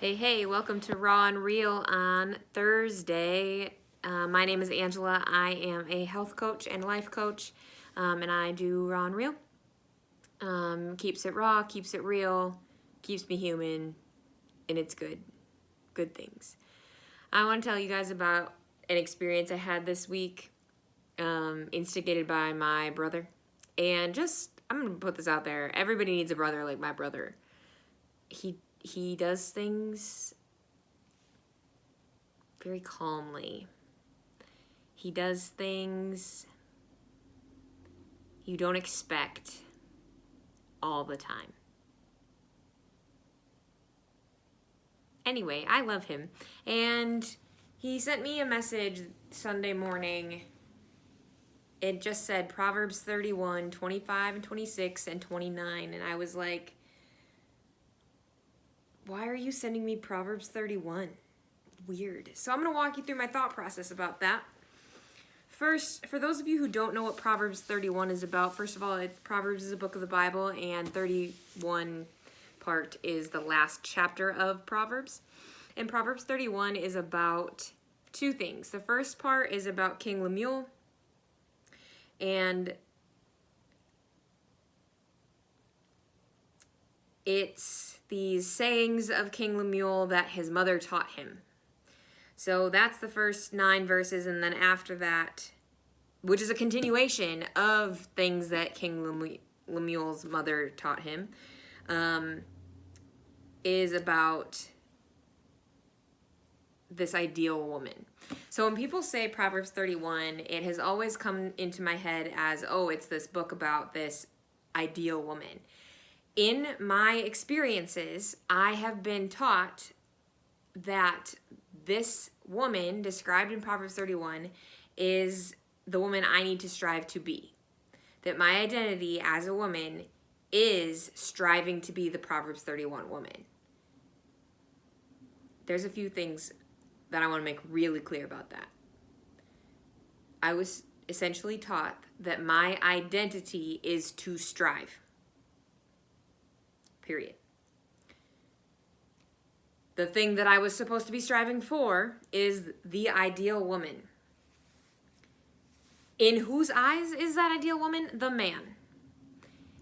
Hey, welcome to Raw and Real on Thursday. My name is Angela. I am a health coach and life coach, and I do Raw and Real. Keeps it raw, keeps it real, keeps me human, and it's good. Good things. I want to tell you guys about an experience I had this week, instigated by my brother. And I'm going to put this out there. Everybody needs a brother like my brother. He does things very calmly. He does things you don't expect all the time. Anyway, I love him. And he sent me a message Sunday morning. It just said Proverbs 31, 25 and 26 and 29. And I was like, why are you sending me Proverbs 31? Weird. So I'm going to walk you through my thought process about that. First, for those of you who don't know what Proverbs 31 is about, first of all, Proverbs is a book of the Bible, and 31 part is the last chapter of Proverbs. And Proverbs 31 is about two things. The first part is about King Lemuel, and it's these sayings of King Lemuel that his mother taught him. So that's the first 9 verses, and then after that, which is a continuation of things that King Lemuel's mother taught him, is about this ideal woman. So when people say Proverbs 31, it has always come into my head as, oh, it's this book about this ideal woman. In my experiences, I have been taught that this woman described in Proverbs 31 is the woman I need to strive to be. That my identity as a woman is striving to be the Proverbs 31 woman. There's a few things that I want to make really clear about that. I was essentially taught that my identity is to strive. Period. The thing that I was supposed to be striving for is the ideal woman. In whose eyes is that ideal woman? The man.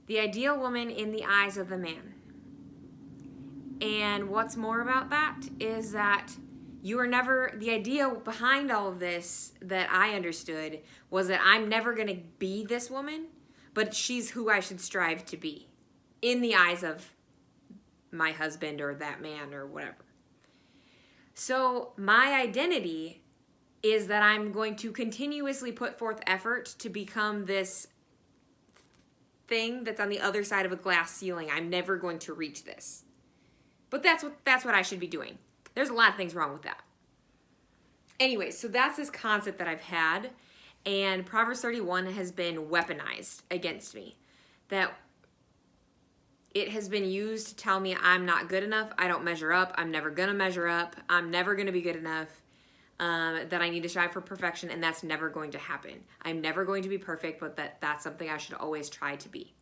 The ideal woman in the eyes of the man. And what's more about that is that you are never, the idea behind all of this that I understood was that I'm never going to be this woman, but she's who I should strive to be in the eyes of my husband or that man or whatever. So my identity is that I'm going to continuously put forth effort to become this thing that's on the other side of a glass ceiling. I'm never going to reach this. But that's what I should be doing. There's a lot of things wrong with that. Anyway, so that's this concept that I've had, and Proverbs 31 has been weaponized against me. That it has been used to tell me I'm not good enough, I don't measure up, I'm never going to measure up, I'm never going to be good enough, that I need to strive for perfection, and that's never going to happen. I'm never going to be perfect, but that's something I should always try to be.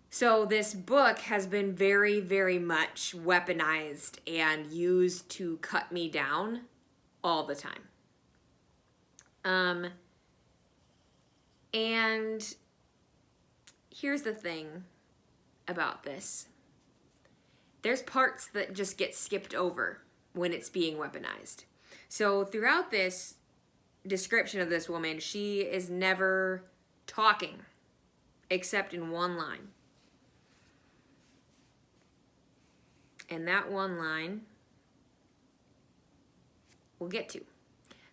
So this book has been very, very much weaponized and used to cut me down all the time. And here's the thing about this. There's parts that just get skipped over when it's being weaponized. So throughout this description of this woman, she is never talking except in one line. And that one line we'll get to.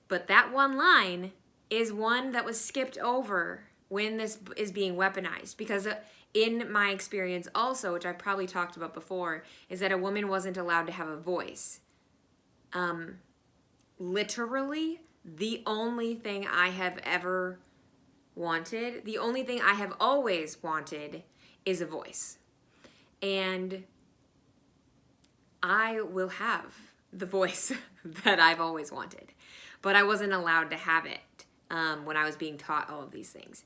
But that one line is one that was skipped over when this is being weaponized. Because in my experience also, which I've probably talked about before, is that a woman wasn't allowed to have a voice. Literally, the only thing I have ever wanted, the only thing I have always wanted is a voice. And I will have the voice that I've always wanted. But I wasn't allowed to have it when I was being taught all of these things.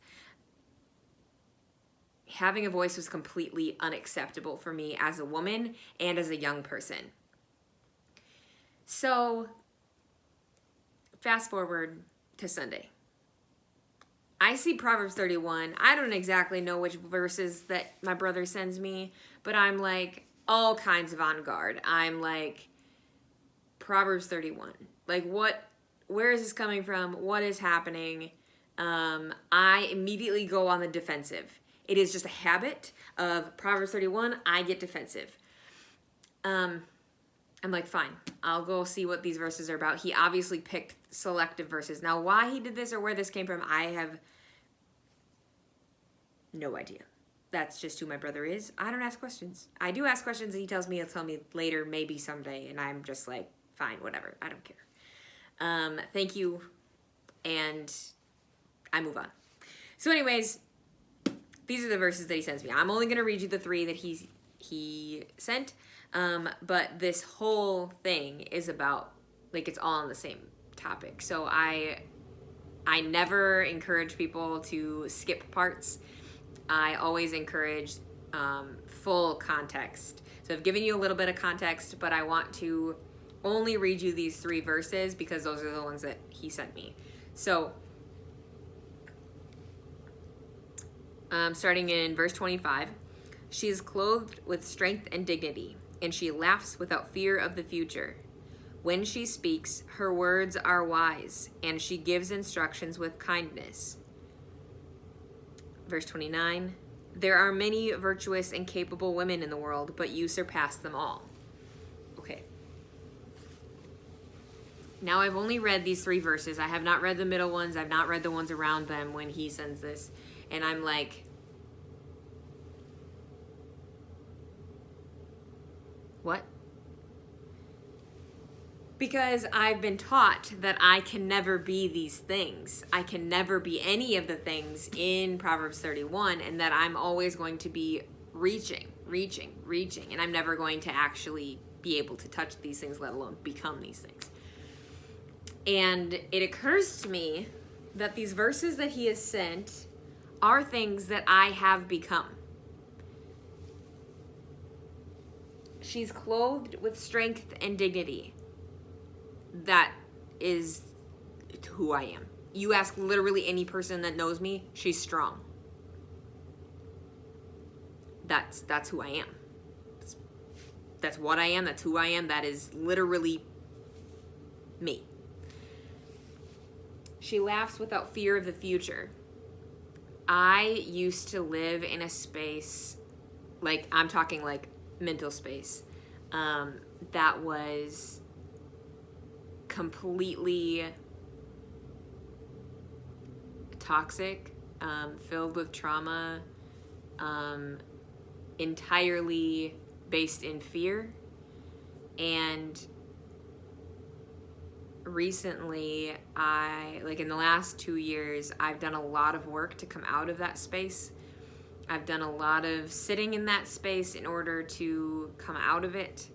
having a voice was completely unacceptable for me as a woman and as a young person. So, fast forward to Sunday. I see Proverbs 31. I don't exactly know which verses that my brother sends me, but I'm like all kinds of on guard. I'm like, Proverbs 31. Like, where is this coming from? What is happening? I immediately go on the defensive. It is just a habit of Proverbs 31. I get defensive. I'm like, fine, I'll go see what these verses are about. He obviously picked selective verses. Now, why he did this or where this came from, I have no idea. That's just who my brother is. I don't ask questions. I do ask questions, and he tells me he'll tell me later, maybe someday, and I'm just like, fine, whatever. I don't care. Thank you, and I move on. So anyways, these are the verses that he sends me. I'm only going to read you the 3 that he sent, but this whole thing is about, like, it's all on the same topic. So I never encourage people to skip parts. I always encourage full context. So I've given you a little bit of context, but I want to only read you these 3 verses because those are the ones that he sent me. So, starting in verse 25, she is clothed with strength and dignity, and she laughs without fear of the future. When she speaks, her words are wise, and she gives instructions with kindness. Verse 29, there are many virtuous and capable women in the world, but you surpass them all. Okay. Now I've only read these 3 verses. I have not read the middle ones. I've not read the ones around them when he sends this. And I'm like, what? Because I've been taught that I can never be these things. I can never be any of the things in Proverbs 31, and that I'm always going to be reaching, and I'm never going to actually be able to touch these things, let alone become these things. And it occurs to me that these verses that he has sent are things that I have become. She's clothed with strength and dignity. That is who I am. You ask literally any person that knows me, she's strong. That's who I am. That's what I am. That's who I am. That is literally me. She laughs without fear of the future. I used to live in a space, like, I'm talking like mental space, that was completely toxic, filled with trauma, entirely based in fear. And recently, in the last 2 years, I've done a lot of work to come out of that space. I've done a lot of sitting in that space in order to come out of it.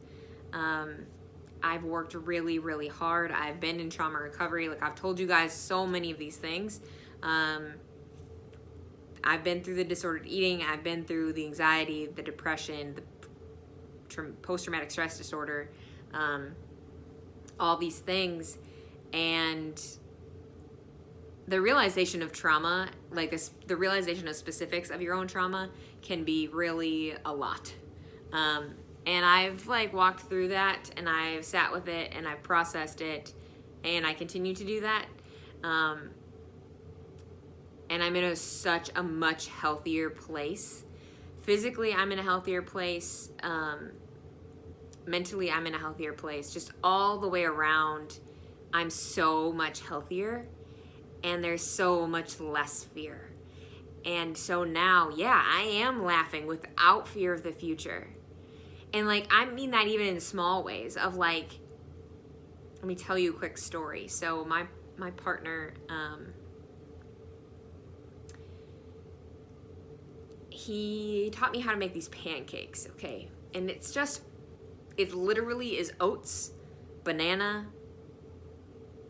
I've worked really, really hard. I've been in trauma recovery. Like, I've told you guys so many of these things. I've been through the disordered eating. I've been through the anxiety, the depression, the post-traumatic stress disorder, all these things. And the realization of trauma, like this, the realization of specifics of your own trauma can be really a lot. And I've walked through that, and I've sat with it, and I've processed it, and I continue to do that. And I'm in such a much healthier place. Physically, I'm in a healthier place. Mentally, I'm in a healthier place. Just all the way around, I'm so much healthier, and there's so much less fear. And so now, yeah, I am laughing without fear of the future. And I mean that even in small ways of let me tell you a quick story. So my partner, he taught me how to make these pancakes, okay? And it literally is oats, banana,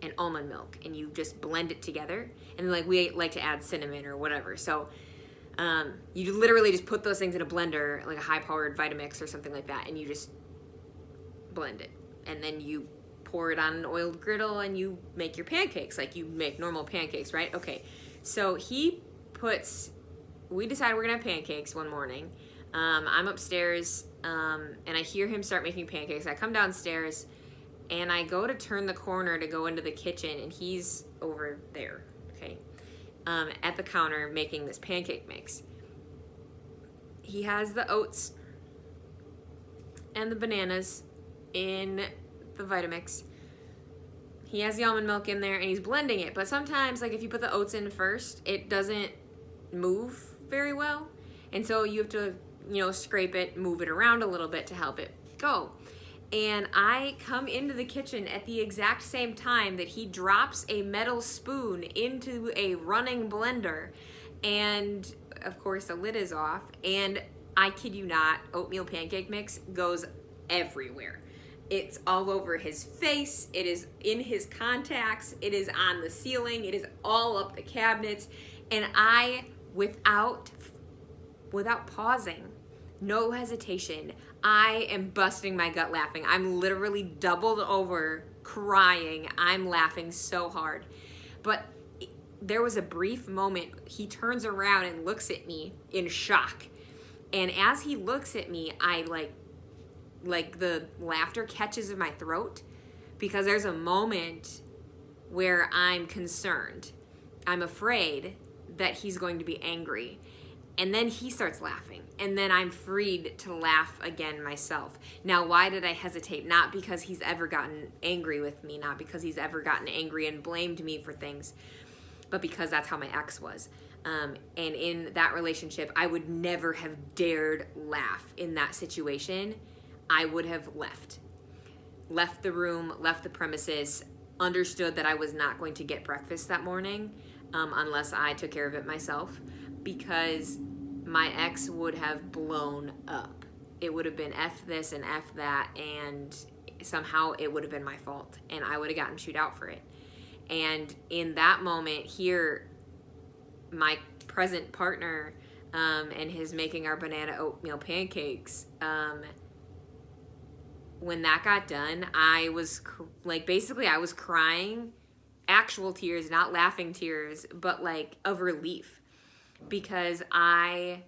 and almond milk, and you just blend it together. And we like to add cinnamon or whatever. So you literally just put those things in a blender, like a high-powered Vitamix or something like that, and you just blend it. And then you pour it on an oiled griddle and you make your pancakes like you make normal pancakes, right? Okay, so we decide we're gonna have pancakes one morning. I'm upstairs and I hear him start making pancakes. I come downstairs and I go to turn the corner to go into the kitchen, and he's over there, okay, at the counter making this pancake mix. He has the oats and the bananas in the Vitamix. He has the almond milk in there, and he's blending it. But sometimes, like, if you put the oats in first, it doesn't move very well. And so you have to, scrape it, move it around a little bit to help it go. And I come into the kitchen at the exact same time that he drops a metal spoon into a running blender. And, of course, the lid is off. And I kid you not, oatmeal pancake mix goes everywhere. It's all over his face. It is in his contacts. It is on the ceiling. It is all up the cabinets. And I, without pausing, no hesitation, I am busting my gut laughing. I'm literally doubled over crying. I'm laughing so hard. But there was a brief moment. He turns around and looks at me in shock. And as he looks at me, I like the laughter catches in my throat, because there's a moment where I'm concerned. I'm afraid that he's going to be angry. And then he starts laughing. And then I'm freed to laugh again myself. Now, why did I hesitate? Not because he's ever gotten angry with me, not because he's ever gotten angry and blamed me for things, but because that's how my ex was. And in that relationship, I would never have dared laugh in that situation. I would have left the room, left the premises, understood that I was not going to get breakfast that morning unless I took care of it myself, because my ex would have blown up. It would have been F this and F that, and somehow it would have been my fault, and I would have gotten chewed out for it. And in that moment here, my present partner and his making our banana oatmeal pancakes, when that got done, I was I was crying, actual tears, not laughing tears, but like of relief, because I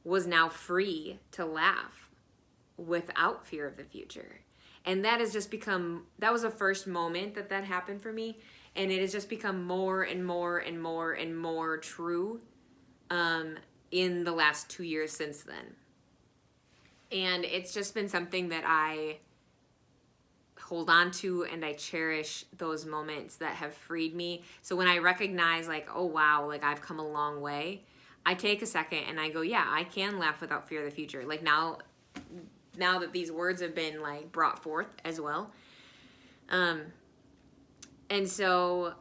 was now free to laugh without fear of the future. And that has just become, that was the first moment that happened for me. And it has just become more and more and more and more true in the last 2 years since then. And it's just been something that I hold on to, and I cherish those moments that have freed me. So when I recognize oh wow, I've come a long way, I take a second and I go, yeah, I can laugh without fear of the future. Now that these words have been brought forth as well. And so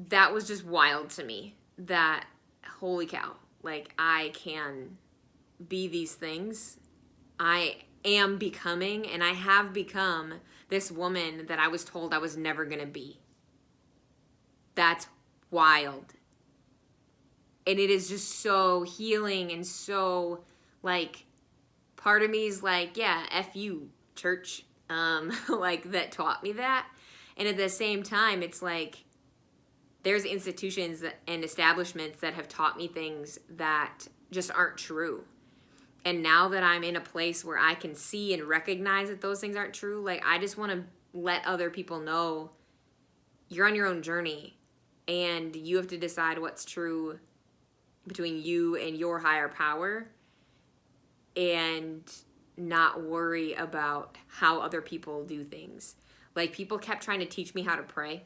that was just wild to me, that holy cow, I can be these things. I am becoming, and I have become this woman that I was told I was never going to be. That's wild. And it is just so healing, and so part of me is yeah, F you, church, that taught me that. And at the same time, it's there's institutions and establishments that have taught me things that just aren't true. And now that I'm in a place where I can see and recognize that those things aren't true, I just want to let other people know you're on your own journey, and you have to decide what's true between you and your higher power, and not worry about how other people do things. People kept trying to teach me how to pray.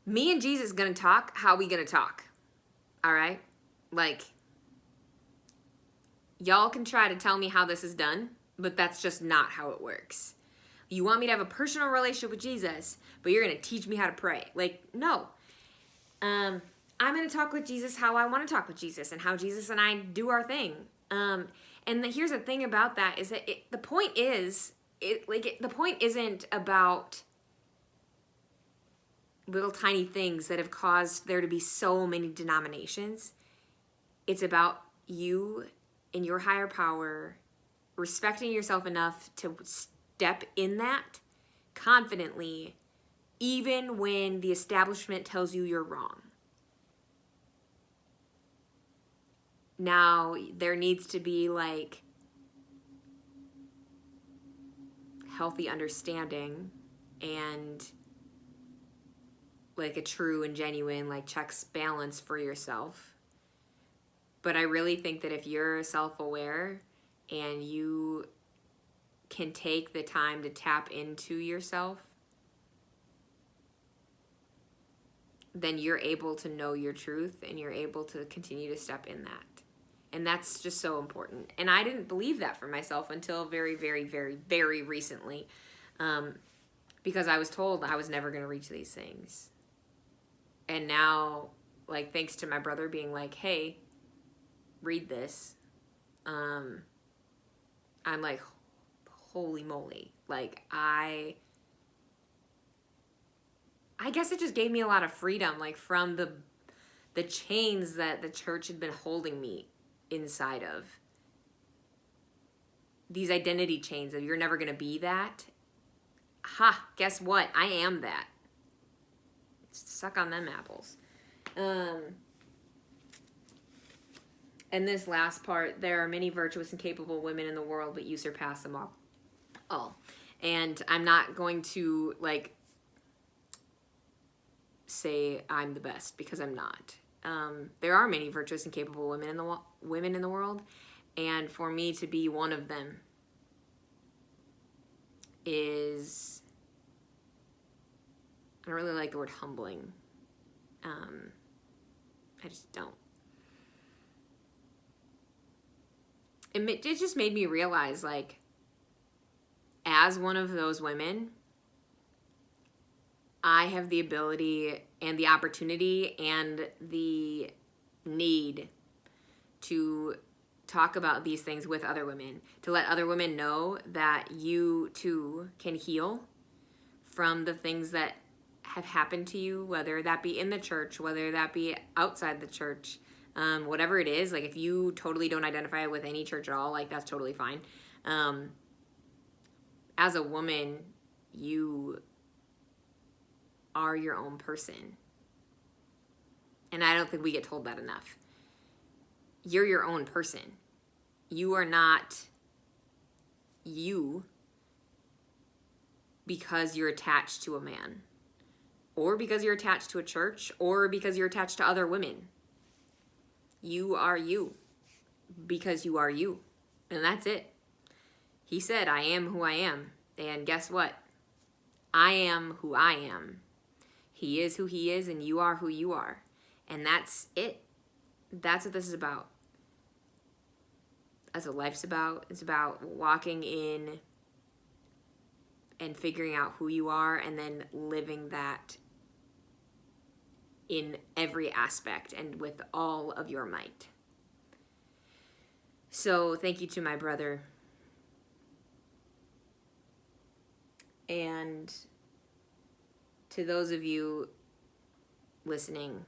Me and Jesus gonna talk. How we gonna talk? All right? Y'all can try to tell me how this is done, but that's just not how it works. You want me to have a personal relationship with Jesus, but you're gonna teach me how to pray. No. I'm gonna talk with Jesus how I want to talk with Jesus, and how Jesus and I do our thing. Here's the thing about that is that the point isn't about little tiny things that have caused there to be so many denominations. It's about you in your higher power, respecting yourself enough to step in that confidently, even when the establishment tells you you're wrong. Now, there needs to be like healthy understanding and like a true and genuine like checks balance for yourself. But I really think that if you're self-aware and you can take the time to tap into yourself, then you're able to know your truth and you're able to continue to step in that. And that's just so important. And I didn't believe that for myself until very, very, very, very recently, because I was told I was never going to reach these things. And now, like, thanks to my brother being like, hey, read this, I'm like, holy moly. Like, I guess it just gave me a lot of freedom, like, from the chains that the church had been holding me inside of. These identity chains of you're never going to be that. Ha, guess what? I am that. Suck on them apples. And this last part, there are many virtuous and capable women in the world, but you surpass them all. And I'm not going to, like, say I'm the best, because I'm not. There are many virtuous and capable women in the world, and for me to be one of them is, I don't really like the word humbling. I just don't. It just made me realize, like, as one of those women, I have the ability and the opportunity and the need to talk about these things with other women, to let other women know that you too can heal from the things that have happened to you, whether that be in the church, whether that be outside the church, whatever it is. Like, if you totally don't identify with any church at all, like, that's totally fine. As a woman, you are your own person. And I don't think we get told that enough. You're your own person. You are not you because you're attached to a man, or because you're attached to a church, or because you're attached to other women. You are you because you are you. And that's it. He said, I am who I am. And guess what? I am who I am. He is who he is, and you are who you are. And that's it. That's what this is about. That's what life's about. It's about walking in and figuring out who you are, and then living that in every aspect and with all of your might. So thank you to my brother. And to those of you listening,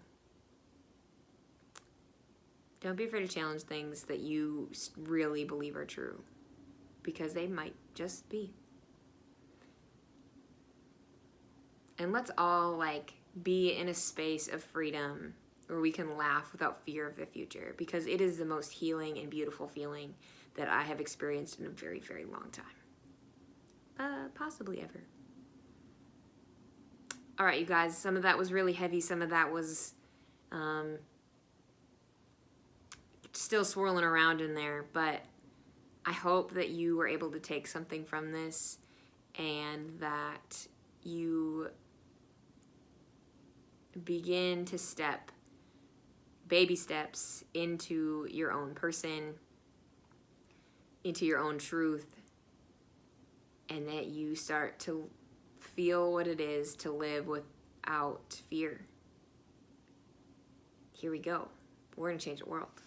don't be afraid to challenge things that you really believe are true, because they might just be. And let's all, like, be in a space of freedom where we can laugh without fear of the future, because it is the most healing and beautiful feeling that I have experienced in a very, very long time. Possibly ever. All right, you guys, some of that was really heavy. Some of that was still swirling around in there, but I hope that you were able to take something from this, and that you begin to step baby steps into your own person, into your own truth, and that you start to feel what it is to live without fear. Here we go. We're going to change the world.